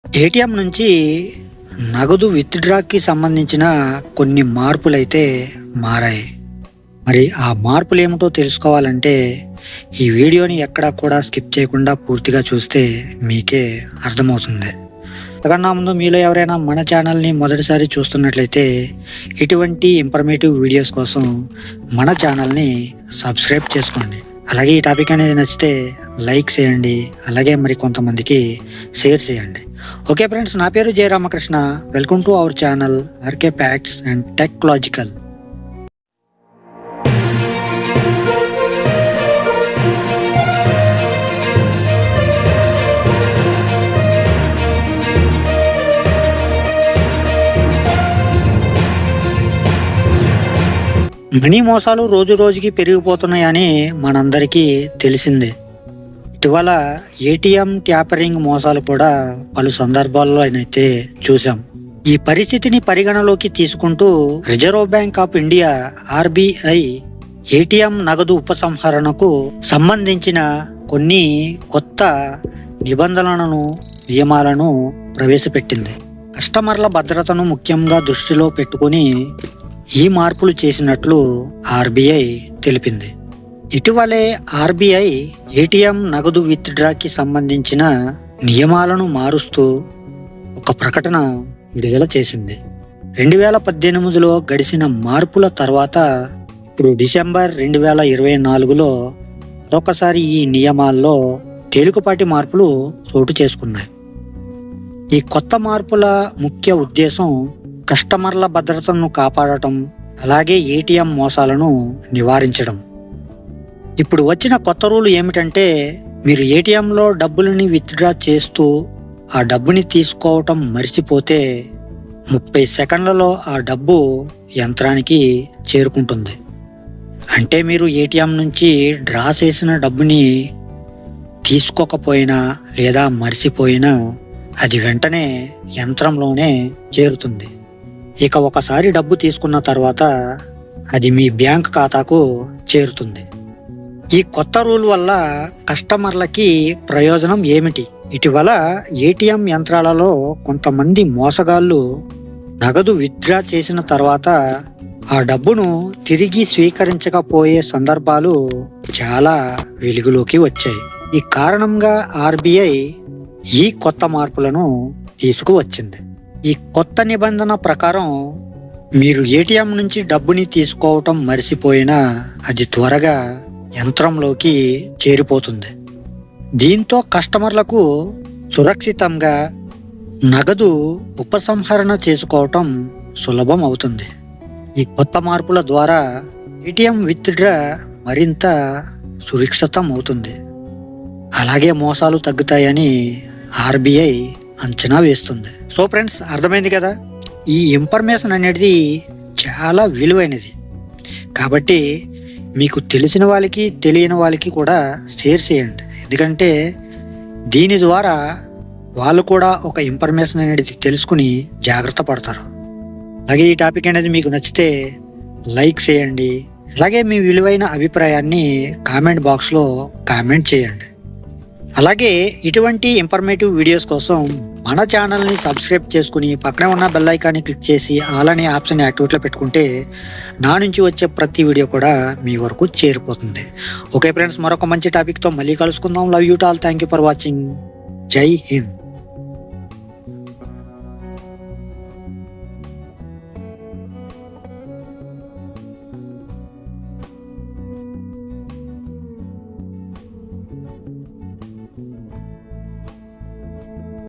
ATM నుంచి నగదు విత్డ్రాకి సంబంధించిన కొన్ని మార్పులైతే మారాయి. మరి ఆ మార్పులు ఏమిటో తెలుసుకోవాలంటే ఈ వీడియోని ఎక్కడా కూడా స్కిప్ చేయకుండా పూర్తిగా చూస్తే మీకే అర్థమవుతుంది. అంతకన్నా ముందు మీలో ఎవరైనా మన ఛానల్ని మొదటిసారి చూస్తున్నట్లయితే ఇటువంటి ఇన్ఫర్మేటివ్ వీడియోస్ కోసం మన ఛానల్ని సబ్స్క్రైబ్ చేసుకోండి. అలాగే ఈ టాపిక్ అనేది నచ్చితే లైక్ చేయండి, అలాగే మరి కొంతమందికి షేర్ చేయండి. ఓకే ఫ్రెండ్స్, నా పేరు Jaya Ramakrishna. Welcome to our channel RK facts and technological. Money మోసాలు రోజు రోజుకి పెరిగిపోతున్నాయని మనందరికీ తెలిసిందే. ఇటీవల ఏటీఎం ట్యాపరింగ్ మోసాలు కూడా పలు సందర్భాల్లో అయితే చూసాం. ఈ పరిస్థితిని పరిగణలోకి తీసుకుంటూ reserve bank of India RBI ATM నగదు ఉపసంహరణకు సంబంధించిన కొన్ని కొత్త నిబంధనలను నియమాలను ప్రవేశపెట్టింది. కస్టమర్ల భద్రతను ముఖ్యంగా దృష్టిలో పెట్టుకుని ఈ మార్పులు చేసినట్లు ఆర్బీఐ తెలిపింది. ఇటీవలే ఆర్బీఐ ఏటీఎం నగదు విత్డ్రాకి సంబంధించిన నియమాలను మారుస్తూ ఒక ప్రకటన విడుదల చేసింది. 2018లో గడిచిన మార్పుల తర్వాత ఇప్పుడు డిసెంబర్ 2024లో మరొకసారి ఈ నియమాల్లో తేలికపాటి మార్పులు చోటు చేసుకున్నాయి. ఈ కొత్త మార్పుల ముఖ్య ఉద్దేశం కస్టమర్ల భద్రతను కాపాడటం, అలాగే ఏటీఎం మోసాలను నివారించడం. ఇప్పుడు వచ్చిన కొత్త రూల్ ఏమిటంటే, మీరు ఏటీఎంలో డబ్బులని విత్డ్రా చేస్తూ ఆ డబ్బుని తీసుకోవటం మర్చిపోతే 30 సెకండ్లలో ఆ డబ్బు యంత్రానికి చేరుకుంటుంది. అంటే మీరు ఏటీఎం నుంచి డ్రా చేసిన డబ్బుని తీసుకోకపోయినా లేదా మర్చిపోయినా అది వెంటనే యంత్రంలోనే చేరుతుంది. ఇక ఒకసారి డబ్బు తీసుకున్న తర్వాత అది మీ బ్యాంక్ ఖాతాకు చేరుతుంది. ఈ కొత్త రూల్ వల్ల కస్టమర్లకి ప్రయోజనం ఏమిటి? ఇటీవల ఏటీఎం యంత్రాలలో కొంతమంది మోసగాళ్ళు నగదు విత్డ్రా చేసిన తర్వాత ఆ డబ్బును తిరిగి స్వీకరించకపోయే సందర్భాలు చాలా వెలుగులోకి వచ్చాయి. ఈ కారణంగా ఆర్బీఐ ఈ కొత్త మార్పులను తీసుకువచ్చింది. ఈ కొత్త నిబంధన ప్రకారం మీరు ఏటీఎం నుంచి డబ్బుని తీసుకోవటం మర్చిపోయినా అది త్వరగా యంత్రంలోకి చేరిపోతుంది. దీంతో కస్టమర్లకు సురక్షితంగా నగదు ఉపసంహరణ చేసుకోవటం సులభం అవుతుంది. ఈ కొత్త మార్పుల ద్వారా ఏటీఎం విత్డ్రా మరింత సురక్షితం అవుతుంది. అలాగే మోసాలు తగ్గుతాయని ఆర్బీఐ అంచనా వేస్తుంది. సో ఫ్రెండ్స్, అర్థమైంది కదా, ఈ ఇన్ఫర్మేషన్ అనేది చాలా విలువైనది. కాబట్టి మీకు తెలిసిన వాళ్ళకి తెలియని వాళ్ళకి కూడా షేర్ చేయండి. ఎందుకంటే దీని ద్వారా వాళ్ళు కూడా ఒక ఇన్ఫర్మేషన్ అనేది తెలుసుకుని జాగ్రత్త పడతారు. అలాగే ఈ టాపిక్ అనేది మీకు నచ్చితే లైక్ చేయండి. అలాగే మీ విలువైన అభిప్రాయాన్ని కామెంట్ బాక్స్లో కామెంట్ చేయండి. అలాగే ఇటువంటి ఇన్ఫర్మేటివ్ వీడియోస్ కోసం మన ఛానల్ని సబ్స్క్రైబ్ చేసుకుని పక్కనే ఉన్న బెల్ ఐకాన్ని క్లిక్ చేసి ఆల్ అనే ఆప్షన్ యాక్టివేట్లో పెట్టుకుంటే నా నుంచి వచ్చే ప్రతి వీడియో కూడా మీ వరకు చేరిపోతుంది. ఓకే ఫ్రెండ్స్, మరొక మంచి టాపిక్తో మళ్ళీ కలుసుకుందాం. Love you all. Thank you for watching. జై హింద్.